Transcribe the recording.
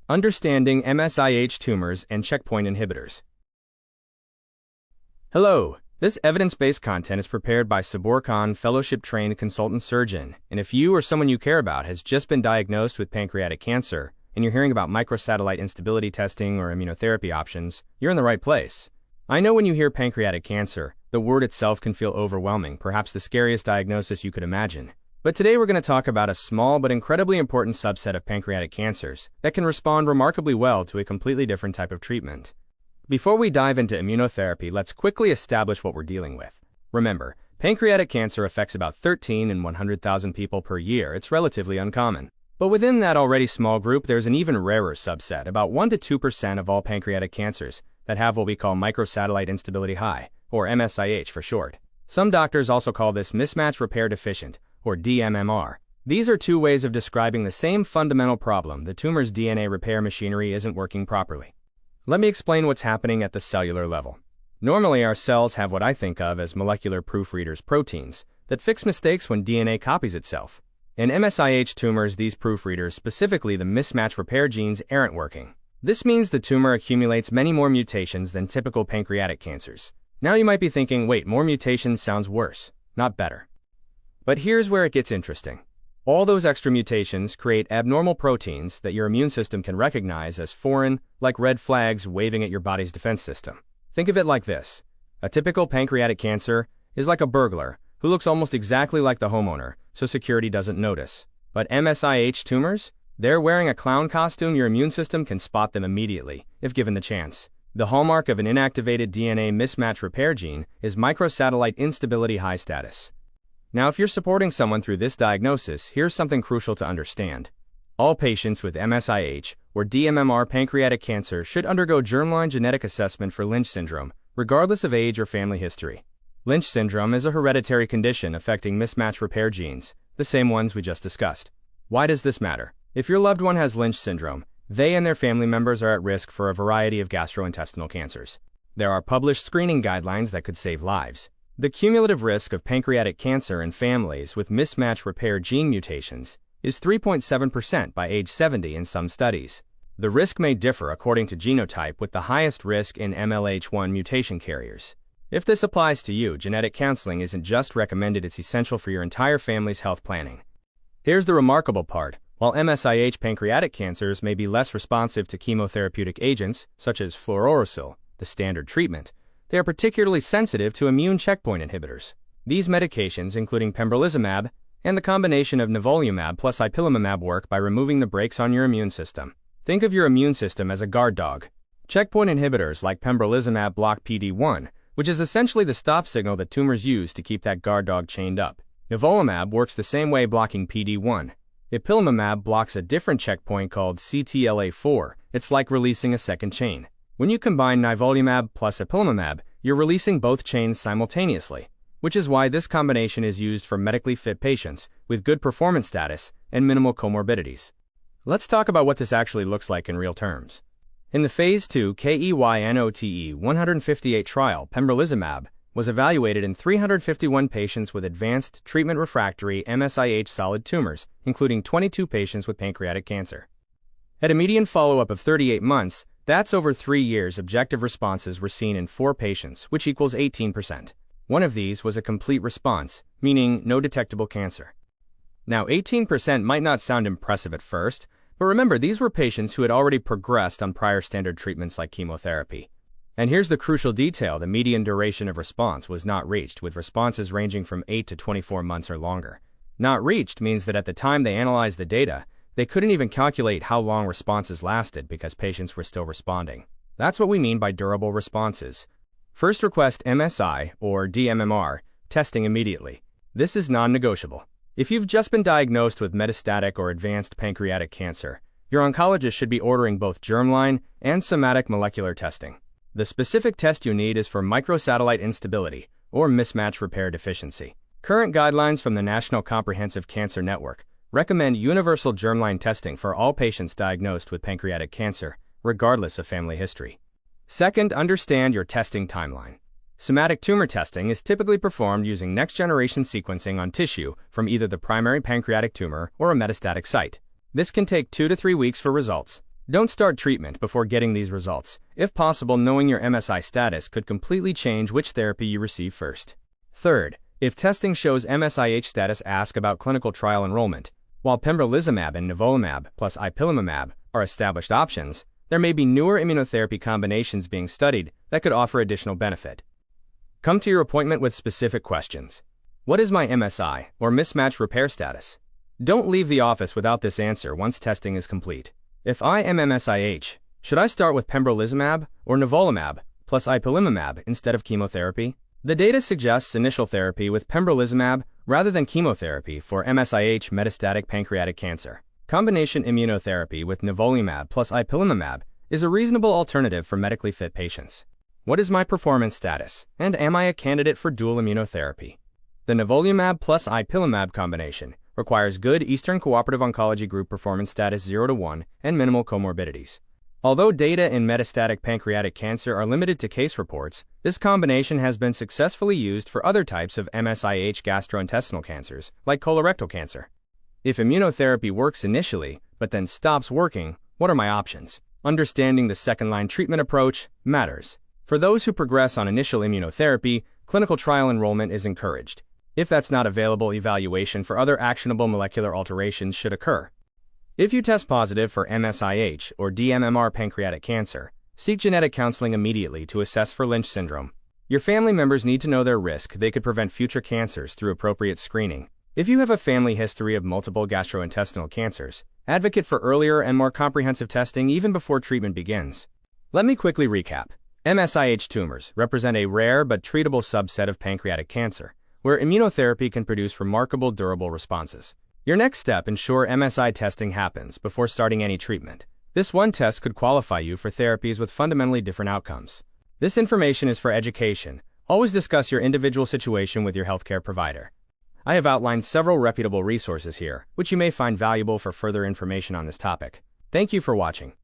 Understanding MSI-H tumors and checkpoint inhibitors. Hello, this evidence-based content is prepared by Saboor fellowship-trained consultant surgeon, and if you or someone you care about has just been diagnosed with pancreatic cancer, and you're hearing about microsatellite instability testing or immunotherapy options, you're in the right place. I know when you hear pancreatic cancer, the word itself can feel overwhelming, perhaps the scariest diagnosis you could imagine. But today we're going to talk about a small but incredibly important subset of pancreatic cancers that can respond remarkably well to a completely different type of treatment. Before we dive into immunotherapy, let's quickly establish what we're dealing with. Remember, pancreatic cancer affects about 13 in 100,000 people per year. It's relatively uncommon. But within that already small group, there's an even rarer subset, about 1 to 2% of all pancreatic cancers, that have what we call microsatellite instability high, or MSI-H for short. Some doctors also call this mismatch repair deficient, or dMMR. These are two ways of describing the same fundamental problem: the tumor's DNA repair machinery isn't working properly. Let me explain what's happening at the cellular level. Normally, our cells have what I think of as molecular proofreaders, proteins, that fix mistakes when DNA copies itself. In MSI-H tumors, these proofreaders, specifically the mismatch repair genes, aren't working. This means the tumor accumulates many more mutations than typical pancreatic cancers. Now you might be thinking, wait, more mutations sounds worse, not better. But here's where it gets interesting. All those extra mutations create abnormal proteins that your immune system can recognize as foreign, like red flags waving at your body's defense system. Think of it like this. A typical pancreatic cancer is like a burglar who looks almost exactly like the homeowner, so security doesn't notice. But MSI-H tumors? They're wearing a clown costume. Your immune system can spot them immediately, if given the chance. The hallmark of an inactivated DNA mismatch repair gene is microsatellite instability high status. Now, if you're supporting someone through this diagnosis, here's something crucial to understand. All patients with MSI-H or dMMR pancreatic cancer should undergo germline genetic assessment for Lynch syndrome, regardless of age or family history. Lynch syndrome is a hereditary condition affecting mismatch repair genes, the same ones we just discussed. Why does this matter? If your loved one has Lynch syndrome, they and their family members are at risk for a variety of gastrointestinal cancers. There are published screening guidelines that could save lives. The cumulative risk of pancreatic cancer in families with mismatch repair gene mutations is 3.7% by age 70 in some studies. The risk may differ according to genotype, with the highest risk in MLH1 mutation carriers. If this applies to you, genetic counseling isn't just recommended, it's essential for your entire family's health planning. Here's the remarkable part. While MSI-H pancreatic cancers may be less responsive to chemotherapeutic agents, such as fluorouracil, the standard treatment, they are particularly sensitive to immune checkpoint inhibitors. These medications, including pembrolizumab and the combination of nivolumab plus ipilimumab, work by removing the brakes on your immune system. Think of your immune system as a guard dog. Checkpoint inhibitors like pembrolizumab block PD-1, which is essentially the stop signal that tumors use to keep that guard dog chained up. Nivolumab works the same way, blocking PD-1. Ipilimumab blocks a different checkpoint called CTLA-4. It's like releasing a second chain. When you combine nivolumab plus ipilimumab, you're releasing both chains simultaneously, which is why this combination is used for medically fit patients with good performance status and minimal comorbidities. Let's talk about what this actually looks like in real terms. In the Phase 2 KEYNOTE 158 trial, pembrolizumab was evaluated in 351 patients with advanced treatment-refractory MSI-H solid tumors, including 22 patients with pancreatic cancer. At a median follow-up of 38 months, that's over 3 years, objective responses were seen in 4 patients, which equals 18%. One of these was a complete response, meaning no detectable cancer. Now, 18% might not sound impressive at first, but remember, these were patients who had already progressed on prior standard treatments like chemotherapy. And here's the crucial detail: the median duration of response was not reached, with responses ranging from 8 to 24 months or longer. Not reached means that at the time they analyzed the data, they couldn't even calculate how long responses lasted because patients were still responding. That's what we mean by durable responses. First, request MSI, or dMMR, testing immediately. This is non-negotiable. If you've just been diagnosed with metastatic or advanced pancreatic cancer, your oncologist should be ordering both germline and somatic molecular testing. The specific test you need is for microsatellite instability, or mismatch repair deficiency. Current guidelines from the National Comprehensive Cancer Network recommend universal germline testing for all patients diagnosed with pancreatic cancer, regardless of family history. Second, understand your testing timeline. Somatic tumor testing is typically performed using next-generation sequencing on tissue from either the primary pancreatic tumor or a metastatic site. This can take 2 to 3 weeks for results. Don't start treatment before getting these results. If possible, knowing your MSI status could completely change which therapy you receive first. Third, if testing shows MSI-H status, ask about clinical trial enrollment. While pembrolizumab and nivolumab plus ipilimumab are established options, there may be newer immunotherapy combinations being studied that could offer additional benefit. Come to your appointment with specific questions. What is my MSI or mismatch repair status? Don't leave the office without this answer once testing is complete. If I am MSI-H, should I start with pembrolizumab or nivolumab plus ipilimumab instead of chemotherapy? The data suggests initial therapy with pembrolizumab rather than chemotherapy for MSI-H metastatic pancreatic cancer. Combination immunotherapy with nivolumab plus ipilimumab is a reasonable alternative for medically fit patients. What is my performance status, and am I a candidate for dual immunotherapy? The nivolumab plus ipilimumab combination requires good Eastern Cooperative Oncology Group performance status 0-1 and minimal comorbidities. Although data in metastatic pancreatic cancer are limited to case reports, this combination has been successfully used for other types of MSI-H gastrointestinal cancers, like colorectal cancer. If immunotherapy works initially, but then stops working, what are my options? Understanding the second-line treatment approach matters. For those who progress on initial immunotherapy, clinical trial enrollment is encouraged. If that's not available, evaluation for other actionable molecular alterations should occur. If you test positive for MSI-H or dMMR pancreatic cancer, seek genetic counseling immediately to assess for Lynch syndrome. Your family members need to know their risk. They could prevent future cancers through appropriate screening. If you have a family history of multiple gastrointestinal cancers, advocate for earlier and more comprehensive testing even before treatment begins. Let me quickly recap. MSI-H tumors represent a rare but treatable subset of pancreatic cancer, where immunotherapy can produce remarkable durable responses. Your next step: ensure MSI testing happens before starting any treatment. This one test could qualify you for therapies with fundamentally different outcomes. This information is for education. Always discuss your individual situation with your healthcare provider. I have outlined several reputable resources here, which you may find valuable for further information on this topic. Thank you for watching.